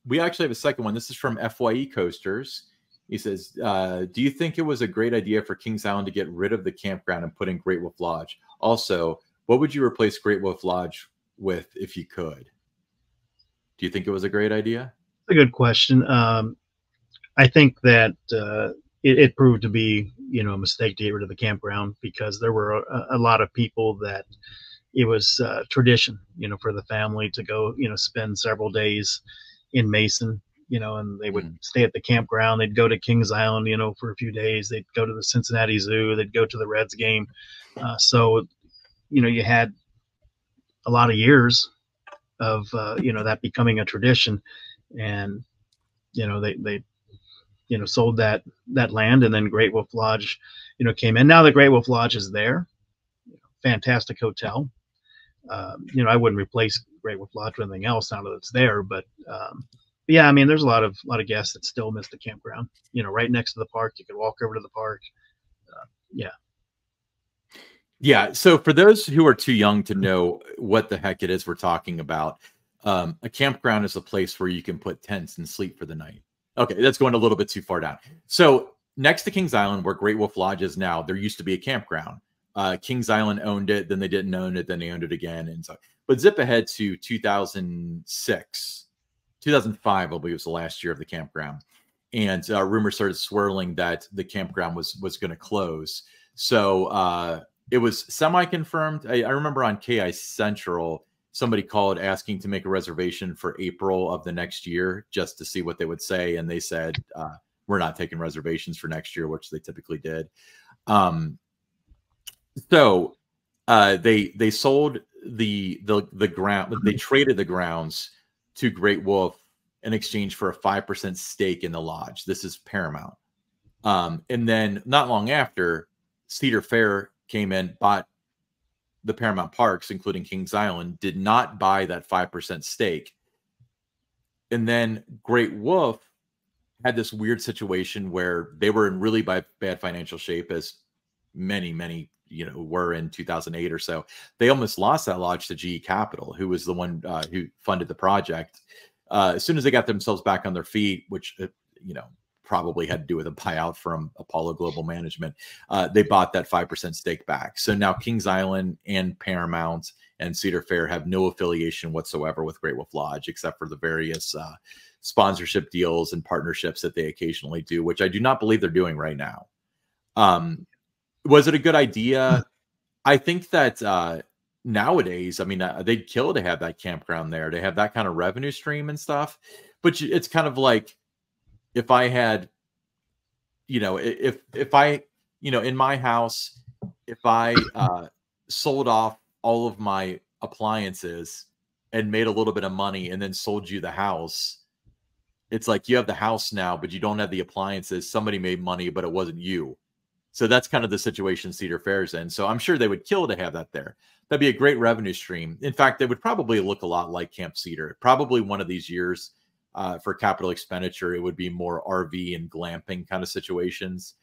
B: we actually have a second one. This is from FYE Coasters. He says, do you think it was a great idea for Kings Island to get rid of the campground and put in Great Wolf Lodge? Also, what would you replace Great Wolf Lodge with if you could? Do you think it was a great idea?
A: A good question. I think that it proved to be, a mistake to get rid of the campground, because there were a lot of people that it was tradition, for the family to go, spend several days in Mason, and they would stay at the campground. They'd go to Kings Island, for a few days. They'd go to the Cincinnati Zoo. They'd go to the Reds game. So, you had a lot of years of, that becoming a tradition. And, they sold that land, and then Great Wolf Lodge, came in. Now the Great Wolf Lodge is there. Fantastic hotel. I wouldn't replace Great Wolf Lodge with anything else now that it's there, but yeah, I mean, there's a lot of guests that still miss the campground. Right next to the park, you could walk over to the park.
B: Yeah. So for those who are too young to know what the heck it is we're talking about, a campground is a place where you can put tents and sleep for the night. Okay, that's going a little bit too far down. So next to Kings Island, where Great Wolf Lodge is now, there used to be a campground. Kings Island owned it, then they didn't own it, then they owned it again. And so, but zip ahead to 2005, I believe was the last year of the campground. and rumors started swirling that the campground was going to close. So it was semi-confirmed. I remember on KI Central, somebody called asking to make a reservation for April of the next year just to see what they would say, and they said, we're not taking reservations for next year, which they typically did. So they sold the ground. They traded the grounds to Great Wolf in exchange for a 5% stake in the lodge. This is Paramount. And then not long after, Cedar Fair came in, bought the Paramount parks, including Kings Island, did not buy that 5% stake. And then Great Wolf had this weird situation where they were in really bad financial shape, as many were in 2008 or so. They almost lost that lodge to GE Capital, who was the one who funded the project. As soon as they got themselves back on their feet, which probably had to do with a buyout from Apollo Global Management, they bought that 5% stake back. So now Kings Island and Paramount and Cedar Fair have no affiliation whatsoever with Great Wolf Lodge, except for the various sponsorship deals and partnerships that they occasionally do, which I do not believe they're doing right now. Was it a good idea? I think that nowadays, I mean, they'd kill to have that campground there, to have that kind of revenue stream and stuff. But it's kind of like, if I had, if I, in my house, if I sold off all of my appliances and made a little bit of money and then sold you the house, it's like you have the house now, but you don't have the appliances. Somebody made money, but it wasn't you. So that's kind of the situation Cedar Fair's in. So I'm sure they would kill to have that there. That'd be a great revenue stream. In fact, they would probably look a lot like Camp Cedar. Probably one of these years, for capital expenditure, it would be more RV and glamping kind of situations,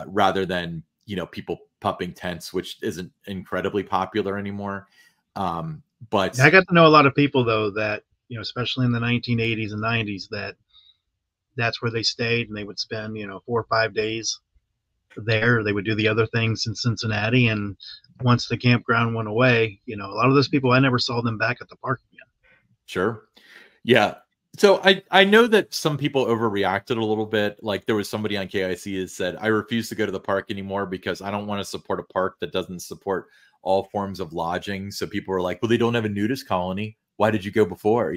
B: rather than, people pumping tents, which isn't incredibly popular anymore. But
A: I got to know a lot of people, though, that, especially in the 1980s and 90s, that's where they stayed, and they would spend, 4 or 5 days there. They would do the other things in Cincinnati. And once the campground went away, a lot of those people, I never saw them back at the park again.
B: Sure. Yeah. So I know that some people overreacted a little bit. Like, there was somebody on KIC that said, I refuse to go to the park anymore because I don't want to support a park that doesn't support all forms of lodging. So people were like, well, they don't have a nudist colony. Why did you go before?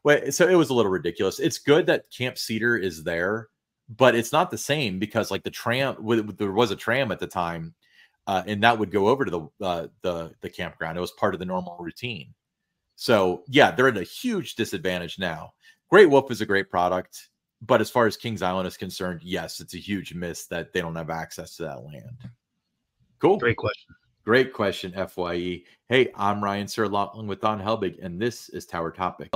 B: Well, so it was a little ridiculous. It's good that Camp Cedar is there, but it's not the same, because like the tram, there was a tram at the time, and that would go over to the campground. It was part of the normal routine. So yeah, they're at a huge disadvantage now. Great Wolf is a great product, but as far as Kings Island is concerned, yes, it's a huge miss that they don't have access to that land. Cool.
A: Great question.
B: Great question, FYE. Hey, I'm Ryan Sir, along with Don Helbig, and this is Tower Topics.